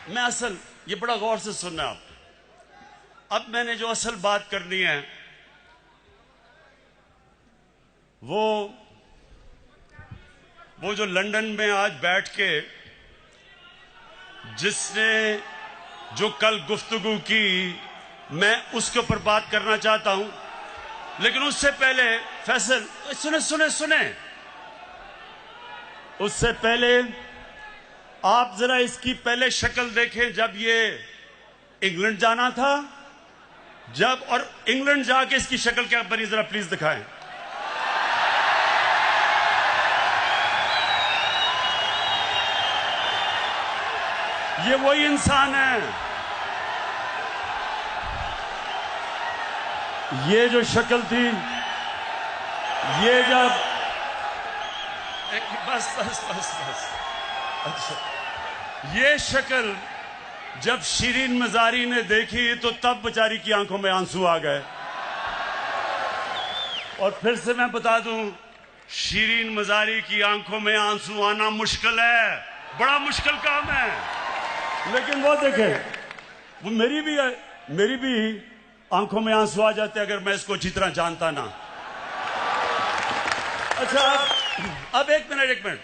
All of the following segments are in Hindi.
मैं असल, ये बड़ा गौर से सुनना आप। अब मैंने जो असल बात करनी है वो जो लंदन में आज बैठ के जिसने जो कल गुफ्तगू की, मैं उसके ऊपर बात करना चाहता हूं। लेकिन उससे पहले फैसल, सुने सुने सुने, उससे पहले आप जरा इसकी पहले शक्ल देखें। जब ये इंग्लैंड जाना था, जब, और इंग्लैंड जाके इसकी शक्ल क्या बनी, जरा प्लीज दिखाएं। ये वही इंसान है। ये जो शक्ल थी, ये जब, बस बस बस बस, अच्छा, ये शक्ल जब शीरीन मजारी ने देखी तो तब बेचारी की आंखों में आंसू आ गए। और फिर से मैं बता दूं, शीरीन मजारी की आंखों में आंसू आना मुश्किल है, बड़ा मुश्किल काम है। लेकिन वो देखे, वो मेरी भी आंखों में आंसू आ जाते अगर मैं इसको अच्छी तरह जानता ना। अच्छा, अब एक मिनट,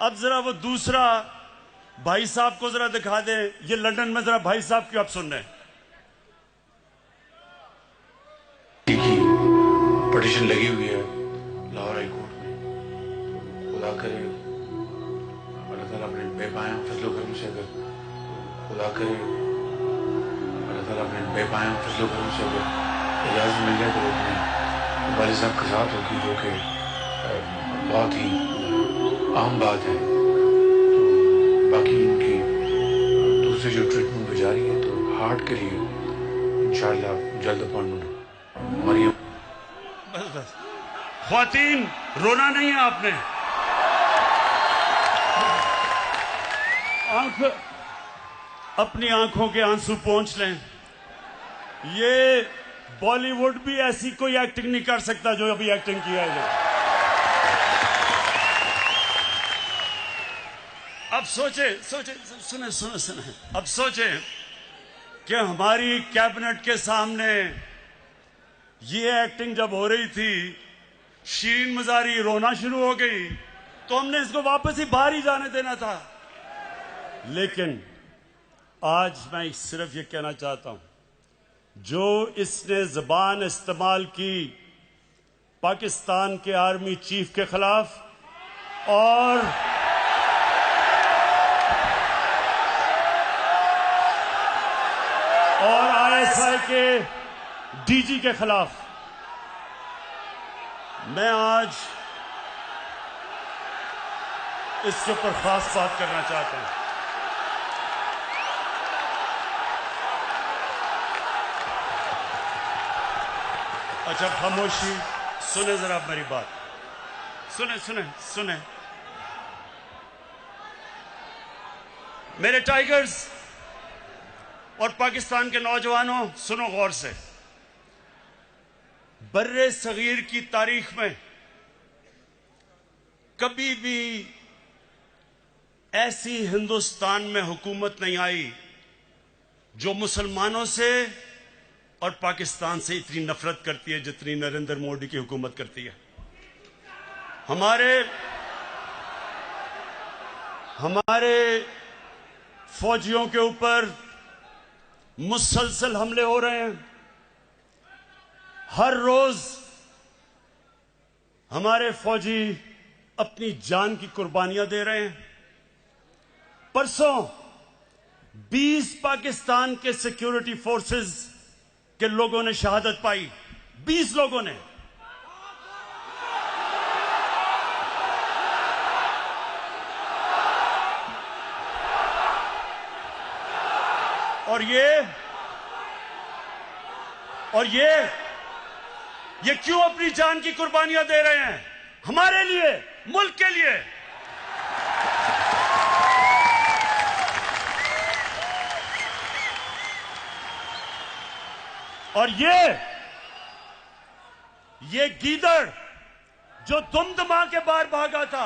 अब जरा वो दूसरा भाई साहब को जरा दिखा दे। ये लंदन में जरा भाई साहब क्यों आप सुन रहे हैं? पिटीशन लगी हुई है लाहौर हाई कोर्ट में। खुदा करे अल्लाह ताला अपने बेपाया फजलो करम से, अगर खुदा करे अल्लाह ताला अपने बेपाया फजलो करम से अगर इजाज़त मिल जाए तो अपने वालिद साहब के साथ होगी, जो कि बहुत ही अहम बात है। तो बाकी इनकी दूसरी जो ट्रीटमेंट भी जारी है, तो हार्ट के लिए इंशाअल्लाह जल्द अपॉइंटमेंट। मरियम, बस बस, ख्वातीन रोना नहीं है आपने। अपनी आंखों के आंसू पोंछ लें। ये बॉलीवुड भी ऐसी कोई एक्टिंग नहीं कर सकता जो अभी एक्टिंग किया है। अब सोचे, सुने, अब सोचे कि हमारी कैबिनेट के सामने ये एक्टिंग जब हो रही थी, शीरीन मजारी रोना शुरू हो गई, तो हमने इसको वापस ही बाहर ही जाने देना था। लेकिन आज मैं सिर्फ ये कहना चाहता हूं, जो इसने जुबान इस्तेमाल की पाकिस्तान के आर्मी चीफ के खिलाफ और ISI के डीजी के खिलाफ, मैं आज इसके ऊपर खास बात करना चाहता हूं। अच्छा, खामोशी, सुने जरा मेरी बात, सुने मेरे टाइगर्स और पाकिस्तान के नौजवानों, सुनो गौर से। बर्रे सगीर की तारीख में कभी भी ऐसी हिंदुस्तान में हुकूमत नहीं आई जो मुसलमानों से और पाकिस्तान से इतनी नफरत करती है जितनी नरेंद्र मोदी की हुकूमत करती है। हमारे फौजियों के ऊपर मुसलसल हमले हो रहे हैं। हर रोज हमारे फौजी अपनी जान की कुर्बानियां दे रहे हैं। परसों 20 पाकिस्तान के सिक्योरिटी फोर्सेस के लोगों ने शहादत पाई, 20 लोगों ने। और ये क्यों अपनी जान की कुर्बानियां दे रहे हैं? हमारे लिए, मुल्क के लिए। और ये गीदड़ जो दुमदमा के बाहर भागा था,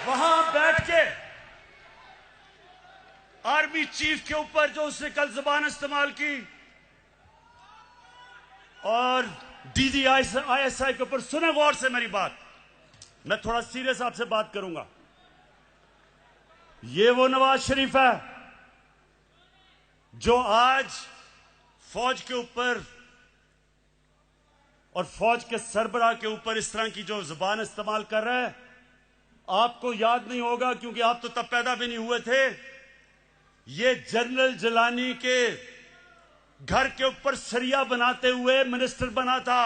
वहां बैठ जाके आर्मी चीफ के ऊपर जो उसने कल जुबान इस्तेमाल की और DGISI के ऊपर, सुने गौर से मेरी बात, मैं थोड़ा सीरियस आपसे बात करूंगा। ये वो नवाज शरीफ है जो आज फौज के ऊपर और फौज के सरबराह के ऊपर इस तरह की जो जुबान इस्तेमाल कर रहा है। आपको याद नहीं होगा क्योंकि आप तो तब पैदा भी नहीं हुए थे। ये जनरल जिलानी के घर के ऊपर सरिया बनाते हुए मिनिस्टर बना था।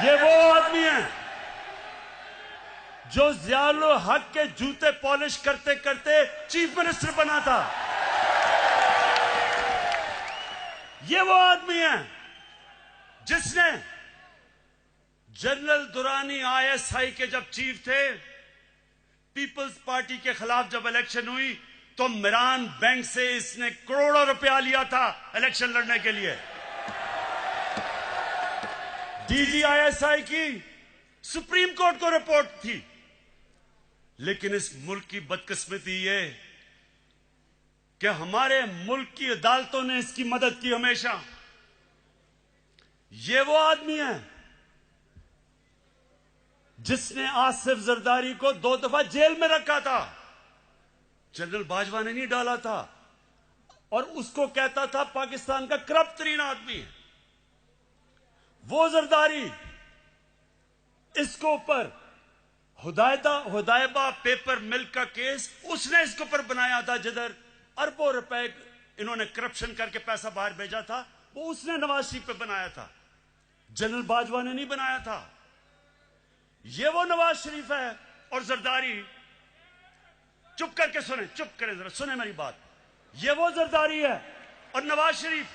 ये वो आदमी है जो ज़ियाउल हक के जूते पॉलिश करते करते चीफ मिनिस्टर बना था। ये वो आदमी है जिसने जनरल दुरानी ISI के जब चीफ थे, पीपल्स पार्टी के खिलाफ जब इलेक्शन हुई तो मिरान बैंक से इसने करोड़ों रुपया लिया था इलेक्शन लड़ने के लिए। DGISI की सुप्रीम कोर्ट को रिपोर्ट थी। लेकिन इस मुल्क की बदकिस्मती ये कि हमारे मुल्क की अदालतों ने इसकी मदद की हमेशा। ये वो आदमी है जिसने आसिफ जरदारी को 2 दफा जेल में रखा था। जनरल बाजवा ने नहीं डाला था और उसको कहता था पाकिस्तान का करप्ट तरीन आदमी है वो जरदारी। इसको ऊपर हुदायबा पेपर मिल का केस उसने इसके ऊपर बनाया था, जिधर अरबों रुपए इन्होंने करप्शन करके पैसा बाहर भेजा था, वो उसने नवाज शरीफ पे बनाया था। जनरल बाजवा ने नहीं बनाया था। ये वो नवाज शरीफ है और जरदारी, चुप करके सुने, चुप करें जरा, सुने मेरी बात। ये वो जरदारी है और नवाज शरीफ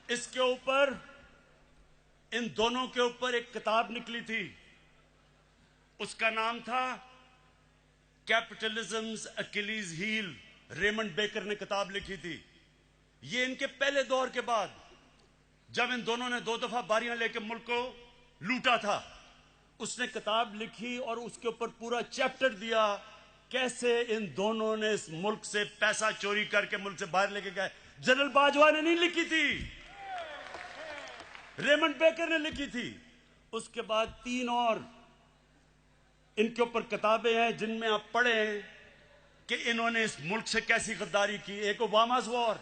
इसके ऊपर, इन दोनों के ऊपर एक किताब निकली थी, उसका नाम था कैपिटलिज्म्स अकिलीज हील। रेमंड बेकर ने किताब लिखी थी। ये इनके पहले दौर के बाद जब इन दोनों ने 2 दफा बारियां लेकर मुल्क को लूटा था, उसने किताब लिखी और उसके ऊपर पूरा चैप्टर दिया कैसे इन दोनों ने इस मुल्क से पैसा चोरी करके मुल्क से बाहर लेके गए। जनरल बाजवा ने नहीं लिखी थी, रेमंड बेकर ने लिखी थी। उसके बाद 3 और इनके ऊपर किताबें हैं जिनमें आप पढ़ें कि इन्होंने इस मुल्क से कैसी गद्दारी की। एक ओबामा's वॉर,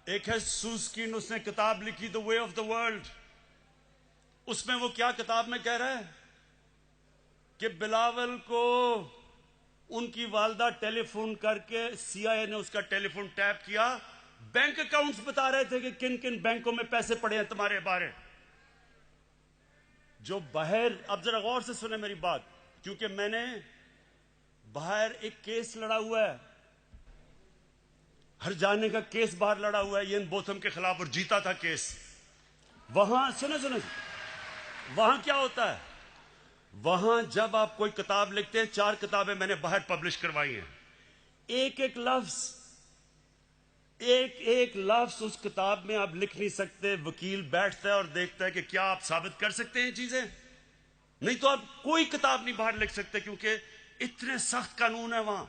एक है सूस्किन, उसने किताब लिखी the way of the world. उसमें वो क्या किताब में कह रहा है कि बिलावल को उनकी वालदा टेलीफोन करके CIA ने उसका टेलीफोन टैप किया, बैंक अकाउंट्स बता रहे थे कि किन किन बैंकों में पैसे पड़े हैं तुम्हारे बारे। जो बाहर, अब जरा गौर से सुने मेरी बात, क्योंकि मैंने बाहर एक केस लड़ा हुआ है, हर जाने का केस बाहर लड़ा हुआ है इयान बोथम के खिलाफ और जीता था केस। वहां सुने वहां क्या होता है, वहां जब आप कोई किताब लिखते हैं, 4 किताबें मैंने बाहर पब्लिश करवाई हैं, एक एक लफ्ज उस किताब में आप लिख नहीं सकते। वकील बैठता है और देखता है कि क्या आप साबित कर सकते हैं चीजें, नहीं तो आप कोई किताब नहीं बाहर लिख सकते क्योंकि इतने सख्त कानून है वहां।